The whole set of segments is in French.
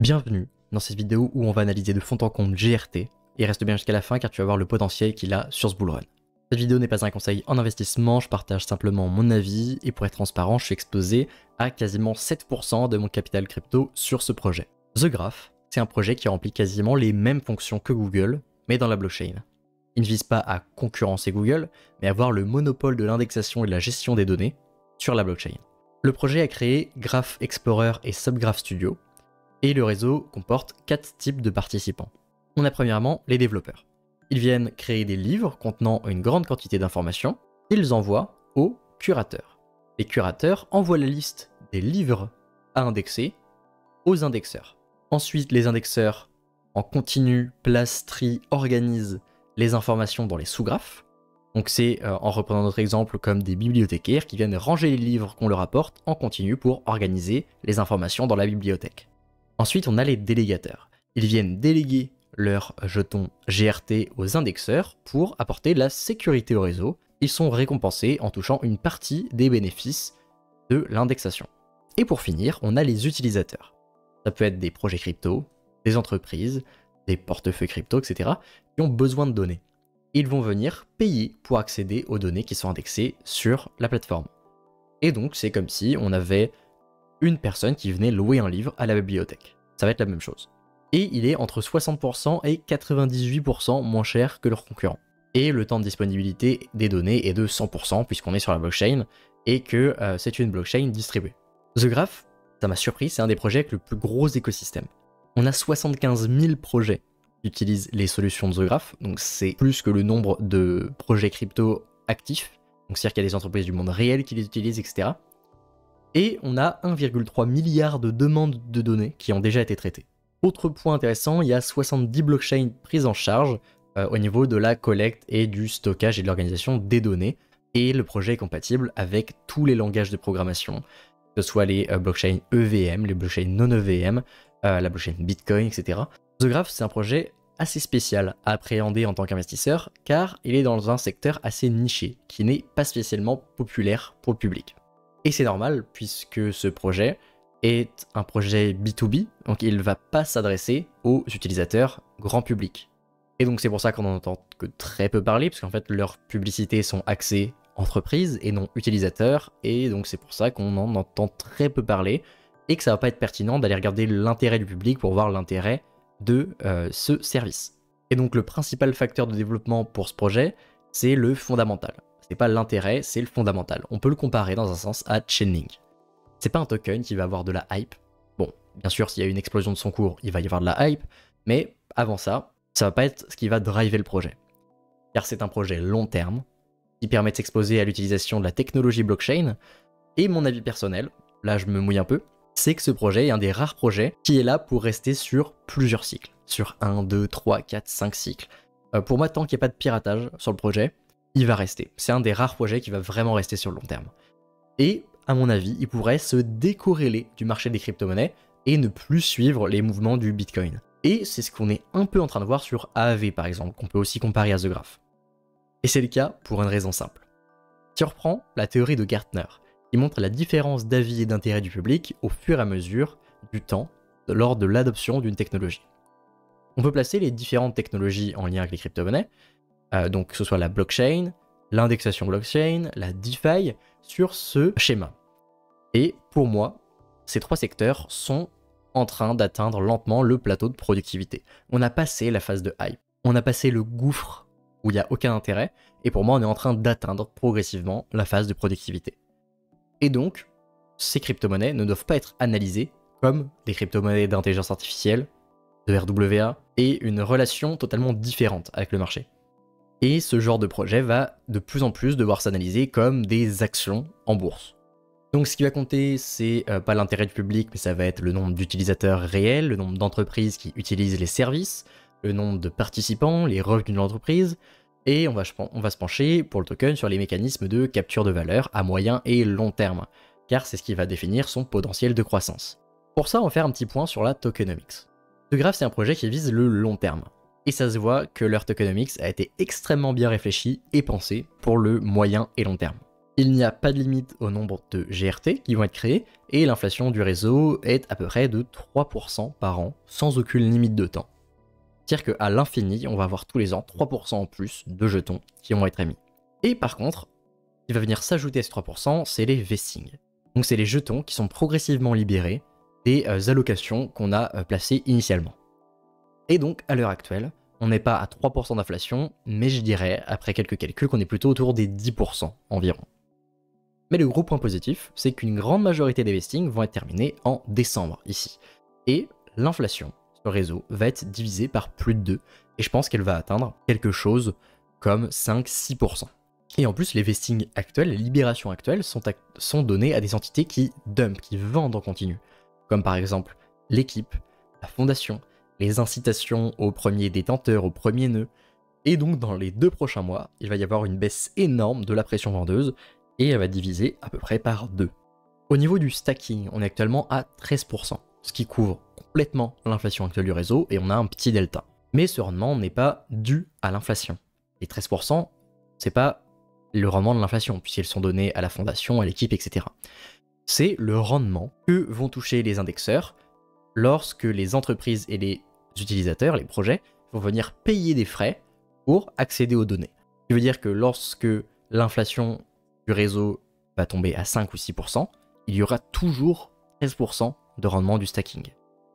Bienvenue dans cette vidéo où on va analyser de fond en comble GRT, et reste bien jusqu'à la fin car tu vas voir le potentiel qu'il a sur ce bull run. Cette vidéo n'est pas un conseil en investissement, je partage simplement mon avis, et pour être transparent, je suis exposé à quasiment 7% de mon capital crypto sur ce projet. The Graph, c'est un projet qui remplit quasiment les mêmes fonctions que Google, mais dans la blockchain. Il ne vise pas à concurrencer Google, mais à avoir le monopole de l'indexation et de la gestion des données sur la blockchain. Le projet a créé Graph Explorer et Subgraph Studio, et le réseau comporte 4 types de participants. On a premièrement les développeurs. Ils viennent créer des livres contenant une grande quantité d'informations qu'ils envoient aux curateurs. Les curateurs envoient la liste des livres à indexer aux indexeurs. Ensuite, les indexeurs en continu, placent, trient, organisent les informations dans les sous-graphes. Donc c'est, en reprenant notre exemple, comme des bibliothécaires qui viennent ranger les livres qu'on leur apporte en continu pour organiser les informations dans la bibliothèque. Ensuite, on a les délégateurs. Ils viennent déléguer leurs jetons GRT aux indexeurs pour apporter de la sécurité au réseau. Ils sont récompensés en touchant une partie des bénéfices de l'indexation. Et pour finir, on a les utilisateurs. Ça peut être des projets crypto, des entreprises, des portefeuilles crypto, etc. qui ont besoin de données. Ils vont venir payer pour accéder aux données qui sont indexées sur la plateforme. Et donc, c'est comme si on avait une personne qui venait louer un livre à la bibliothèque. Ça va être la même chose. Et il est entre 60% et 98% moins cher que leurs concurrents. Et le temps de disponibilité des données est de 100% puisqu'on est sur la blockchain et que c'est une blockchain distribuée. The Graph, ça m'a surpris, c'est un des projets avec le plus gros écosystème. On a 75 000 projets qui utilisent les solutions de The Graph, donc c'est plus que le nombre de projets crypto actifs, donc c'est-à-dire qu'il y a des entreprises du monde réel qui les utilisent, etc. Et on a 1,3 milliard de demandes de données qui ont déjà été traitées. Autre point intéressant, il y a 70 blockchains prises en charge au niveau de la collecte et du stockage et de l'organisation des données, et le projet est compatible avec tous les langages de programmation, que ce soit les blockchains EVM, les blockchains non EVM, la blockchain Bitcoin, etc. The Graph, c'est un projet assez spécial à appréhender en tant qu'investisseur, car il est dans un secteur assez niché, qui n'est pas spécialement populaire pour le public. Et c'est normal, puisque ce projet est un projet B2B, donc il ne va pas s'adresser aux utilisateurs grand public. Et donc c'est pour ça qu'on n'en entend que très peu parler, parce qu'en fait leurs publicités sont axées entreprises et non utilisateurs, et donc c'est pour ça qu'on en entend très peu parler, et que ça va pas être pertinent d'aller regarder l'intérêt du public pour voir l'intérêt de ce service. Et donc le principal facteur de développement pour ce projet, c'est le fondamental. C'est pas l'intérêt, c'est le fondamental. On peut le comparer dans un sens à Chainlink. C'est pas un token qui va avoir de la hype. Bon, bien sûr, s'il y a une explosion de son cours, il va y avoir de la hype, mais avant ça, ça va pas être ce qui va driver le projet. Car c'est un projet long terme, qui permet de s'exposer à l'utilisation de la technologie blockchain, et mon avis personnel, là je me mouille un peu, c'est que ce projet est un des rares projets qui est là pour rester sur plusieurs cycles. Sur 1, 2, 3, 4, 5 cycles. Pour moi, tant qu'il n'y a pas de piratage sur le projet, il va rester. C'est un des rares projets qui va vraiment rester sur le long terme. Et, à mon avis, il pourrait se décorréler du marché des crypto-monnaies et ne plus suivre les mouvements du Bitcoin. Et c'est ce qu'on est un peu en train de voir sur AAV par exemple, qu'on peut aussi comparer à The Graph. Et c'est le cas pour une raison simple. Si on reprend la théorie de Gartner, qui montre la différence d'avis et d'intérêt du public au fur et à mesure du temps lors de l'adoption d'une technologie. On peut placer les différentes technologies en lien avec les crypto-monnaies, donc que ce soit la blockchain, l'indexation blockchain, la DeFi, sur ce schéma. Et pour moi, ces trois secteurs sont en train d'atteindre lentement le plateau de productivité. On a passé la phase de hype, on a passé le gouffre où il n'y a aucun intérêt, et pour moi on est en train d'atteindre progressivement la phase de productivité. Et donc, ces crypto-monnaies ne doivent pas être analysées comme des crypto-monnaies d'intelligence artificielle, de RWA, et une relation totalement différente avec le marché. Et ce genre de projet va de plus en plus devoir s'analyser comme des actions en bourse. Donc ce qui va compter, c'est pas l'intérêt du public, mais ça va être le nombre d'utilisateurs réels, le nombre d'entreprises qui utilisent les services, le nombre de participants, les revenus de l'entreprise, et on va se pencher pour le token sur les mécanismes de capture de valeur à moyen et long terme, car c'est ce qui va définir son potentiel de croissance. Pour ça, on va faire un petit point sur la tokenomics. The Graph, c'est un projet qui vise le long terme. Et ça se voit que leur tokenomics a été extrêmement bien réfléchi et pensé pour le moyen et long terme. Il n'y a pas de limite au nombre de GRT qui vont être créés, et l'inflation du réseau est à peu près de 3% par an, sans aucune limite de temps. C'est-à-dire qu'à l'infini, on va avoir tous les ans 3% en plus de jetons qui vont être émis. Et par contre, ce qui va venir s'ajouter à ces 3%, c'est les vestings. Donc c'est les jetons qui sont progressivement libérés des allocations qu'on a placées initialement. Et donc, à l'heure actuelle, on n'est pas à 3% d'inflation, mais je dirais, après quelques calculs, qu'on est plutôt autour des 10% environ. Mais le gros point positif, c'est qu'une grande majorité des vestings vont être terminés en décembre, ici. Et l'inflation sur le réseau va être divisée par plus de 2, et je pense qu'elle va atteindre quelque chose comme 5-6%. Et en plus, les vestings actuels, les libérations actuelles sont données à des entités qui dumpent, qui vendent en continu. Comme par exemple l'équipe, la fondation, les incitations aux premiers détenteurs, aux premiers nœuds. Et donc dans les 2 prochains mois, il va y avoir une baisse énorme de la pression vendeuse et elle va diviser à peu près par 2. Au niveau du stacking, on est actuellement à 13%, ce qui couvre complètement l'inflation actuelle du réseau et on a un petit delta. Mais ce rendement n'est pas dû à l'inflation. Les 13%, c'est pas le rendement de l'inflation, puisqu'ils sont donnés à la fondation, à l'équipe, etc. C'est le rendement que vont toucher les indexeurs lorsque les entreprises et les utilisateurs, les projets, vont venir payer des frais pour accéder aux données. Ce qui veut dire que lorsque l'inflation du réseau va tomber à 5 ou 6%, il y aura toujours 13% de rendement du stacking.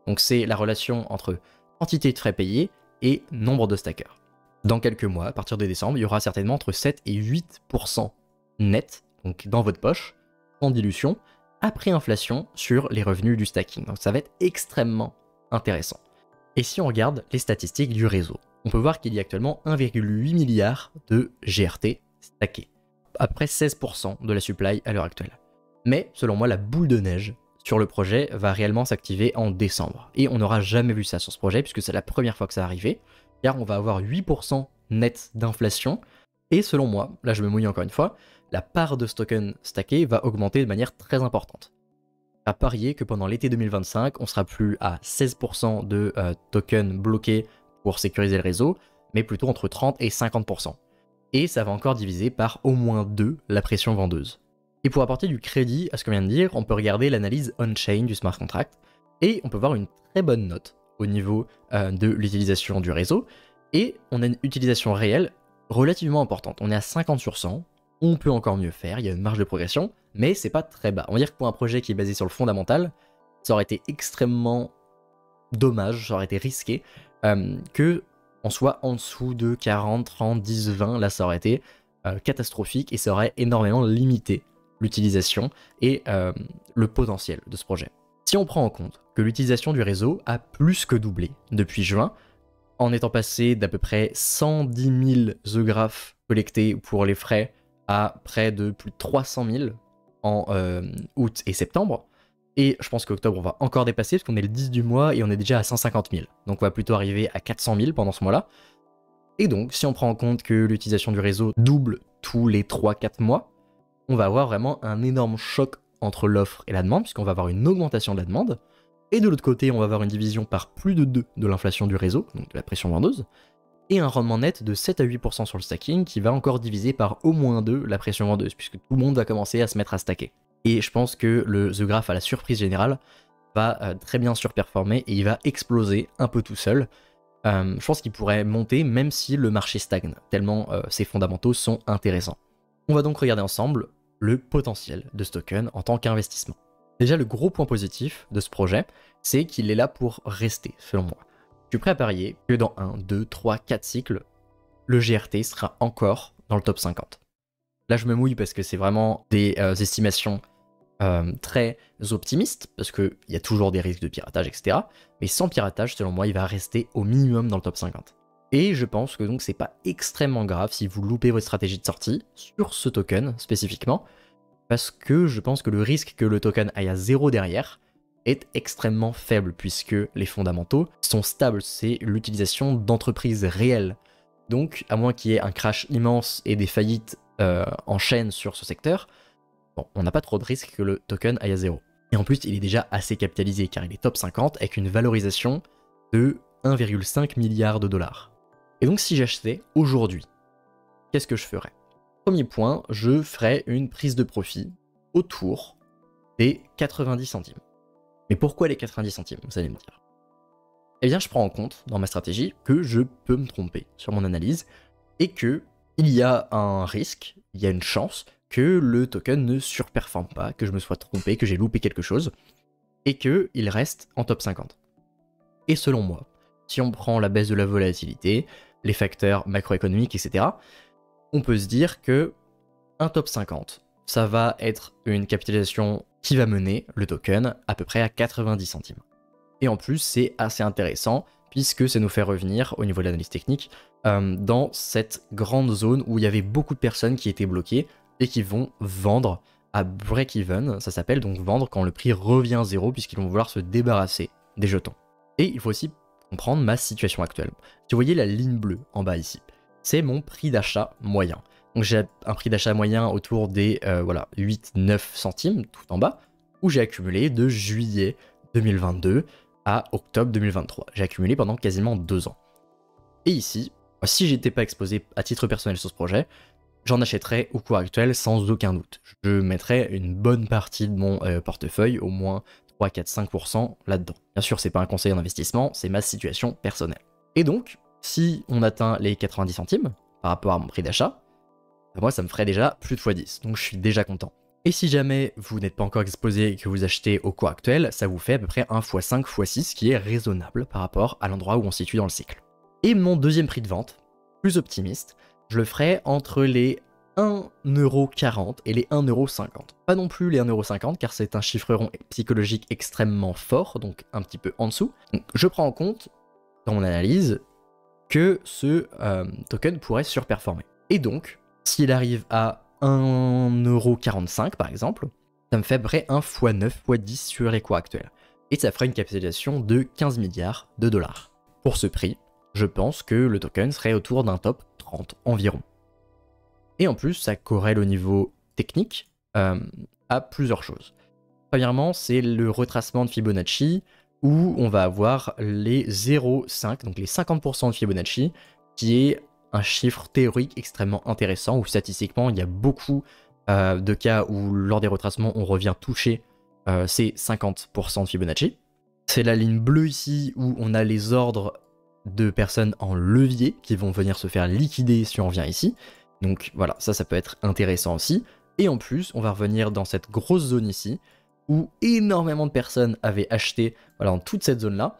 Donc c'est la relation entre quantité de frais payés et nombre de stackers. Dans quelques mois, à partir de décembre, il y aura certainement entre 7 et 8% net, donc dans votre poche, sans dilution, après inflation sur les revenus du stacking. Donc ça va être extrêmement intéressant. Et si on regarde les statistiques du réseau, on peut voir qu'il y a actuellement 1,8 milliard de GRT stackés, après 16% de la supply à l'heure actuelle. Mais selon moi, la boule de neige sur le projet va réellement s'activer en décembre. Et on n'aura jamais vu ça sur ce projet, puisque c'est la première fois que ça arrivait, car on va avoir 8% net d'inflation, et selon moi, là je me mouille encore une fois, la part de ce token stacké va augmenter de manière très importante. À parier que pendant l'été 2025, on sera plus à 16% de tokens bloqués pour sécuriser le réseau, mais plutôt entre 30 et 50%. Et ça va encore diviser par au moins 2 la pression vendeuse. Et pour apporter du crédit à ce qu'on vient de dire, on peut regarder l'analyse on-chain du smart contract, et on peut voir une très bonne note au niveau de l'utilisation du réseau, et on a une utilisation réelle relativement importante. On est à 50 sur 100, on peut encore mieux faire, il y a une marge de progression, mais c'est pas très bas. On va dire que pour un projet qui est basé sur le fondamental, ça aurait été extrêmement dommage, ça aurait été risqué, que on soit en dessous de 40, 30, 10, 20, là ça aurait été catastrophique et ça aurait énormément limité l'utilisation et le potentiel de ce projet. Si on prend en compte que l'utilisation du réseau a plus que doublé depuis juin, en étant passé d'à peu près 110 000 œgraphes collectés pour les frais à près de plus de 300 000 en août et septembre, et je pense qu'octobre on va encore dépasser parce qu'on est le 10 du mois et on est déjà à 150 000, donc on va plutôt arriver à 400 000 pendant ce mois-là. Et donc si on prend en compte que l'utilisation du réseau double tous les 3-4 mois, on va avoir vraiment un énorme choc entre l'offre et la demande, puisqu'on va avoir une augmentation de la demande, et de l'autre côté on va avoir une division par plus de 2 de l'inflation du réseau, donc de la pression vendeuse, et un rendement net de 7 à 8% sur le stacking qui va encore diviser par au moins 2 la pression vendeuse, puisque tout le monde va commencer à se mettre à stacker. Et je pense que le The Graph à la surprise générale va très bien surperformer et il va exploser un peu tout seul. Je pense qu'il pourrait monter même si le marché stagne, tellement ses fondamentaux sont intéressants. On va donc regarder ensemble le potentiel de ce token en tant qu'investissement. Déjà, le gros point positif de ce projet, c'est qu'il est là pour rester, selon moi. Je suis prêt à parier que dans 1, 2, 3, 4 cycles, le GRT sera encore dans le top 50. Là, je me mouille parce que c'est vraiment des estimations très optimistes, parce qu'il y a toujours des risques de piratage, etc. Mais sans piratage, selon moi, il va rester au minimum dans le top 50. Et je pense que donc c'est pas extrêmement grave si vous loupez votre stratégie de sortie sur ce token spécifiquement, parce que je pense que le risque que le token aille à 0 derrière est extrêmement faible, puisque les fondamentaux sont stables, c'est l'utilisation d'entreprises réelles. Donc, à moins qu'il y ait un crash immense et des faillites en chaîne sur ce secteur, bon, on n'a pas trop de risque que le token aille à 0. Et en plus, il est déjà assez capitalisé, car il est top 50 avec une valorisation de 1,5 milliard de dollars. Et donc, si j'achetais aujourd'hui, qu'est-ce que je ferais? Premier point, je ferai une prise de profit autour des 90 centimes. Mais pourquoi les 90 centimes, vous allez me dire? Eh bien, je prends en compte dans ma stratégie que je peux me tromper sur mon analyse et que il y a un risque, il y a une chance que le token ne surperforme pas, que je me sois trompé, que j'ai loupé quelque chose et qu'il reste en top 50. Et selon moi, si on prend la baisse de la volatilité, les facteurs macroéconomiques, etc., on peut se dire que un top 50, ça va être une capitalisation qui va mener le token à peu près à 90 centimes. Et en plus, c'est assez intéressant puisque ça nous fait revenir au niveau de l'analyse technique dans cette grande zone où il y avait beaucoup de personnes qui étaient bloquées et qui vont vendre à break-even, ça s'appelle donc vendre quand le prix revient à zéro puisqu'ils vont vouloir se débarrasser des jetons. Et il faut aussi comprendre ma situation actuelle. Si vous voyez la ligne bleue en bas ici, c'est mon prix d'achat moyen. Donc j'ai un prix d'achat moyen autour des 8-9 centimes tout en bas, où j'ai accumulé de juillet 2022 à octobre 2023. J'ai accumulé pendant quasiment 2 ans. Et ici, si j'étais pas exposé à titre personnel sur ce projet, j'en achèterais au cours actuel sans aucun doute. Je mettrais une bonne partie de mon portefeuille, au moins 3, 4, 5% là-dedans. Bien sûr, c'est pas un conseil en investissement, c'est ma situation personnelle. Et donc, si on atteint les 90 centimes par rapport à mon prix d'achat, moi ça me ferait déjà plus de x10, donc je suis déjà content. Et si jamais vous n'êtes pas encore exposé et que vous achetez au cours actuel, ça vous fait à peu près 1 x5, x6, qui est raisonnable par rapport à l'endroit où on se situe dans le cycle. Et mon deuxième prix de vente, plus optimiste, je le ferai entre les 1,40€ et les 1,50€. Pas non plus les 1,50€ car c'est un chiffre rond psychologique extrêmement fort, donc un petit peu en dessous. Donc je prends en compte, dans mon analyse, que ce token pourrait surperformer. Et donc, s'il arrive à 1,45€ par exemple, ça me fait à peu près 1 x 9 x 10 sur les cours actuels. Et ça fera une capitalisation de 15 milliards de dollars. Pour ce prix, je pense que le token serait autour d'un top 30 environ. Et en plus, ça corrèle au niveau technique à plusieurs choses. Premièrement, c'est le retracement de Fibonacci, où on va avoir les 0,5, donc les 50% de Fibonacci, qui est un chiffre théorique extrêmement intéressant, où statistiquement, il y a beaucoup de cas où lors des retracements, on revient toucher ces 50% de Fibonacci. C'est la ligne bleue ici, où on a les ordres de personnes en levier qui vont venir se faire liquider si on revient ici. Donc voilà, ça peut être intéressant aussi. Et en plus, on va revenir dans cette grosse zone ici, où énormément de personnes avaient acheté dans toute cette zone-là,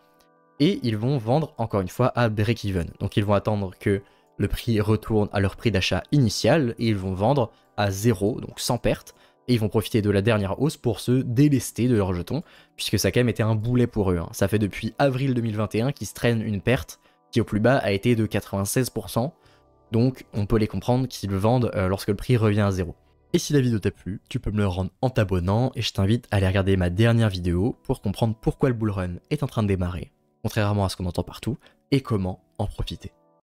et ils vont vendre encore une fois à break-even. Donc ils vont attendre que le prix retourne à leur prix d'achat initial, et ils vont vendre à 0, donc sans perte, et ils vont profiter de la dernière hausse pour se délester de leurs jetons, puisque ça a quand même été un boulet pour eux. Ça fait depuis avril 2021 qu'ils se traînent une perte qui au plus bas a été de 96%, donc on peut les comprendre qu'ils vendent lorsque le prix revient à 0. Et si la vidéo t'a plu, tu peux me le rendre en t'abonnant, et je t'invite à aller regarder ma dernière vidéo pour comprendre pourquoi le bullrun est en train de démarrer, contrairement à ce qu'on entend partout, et comment en profiter.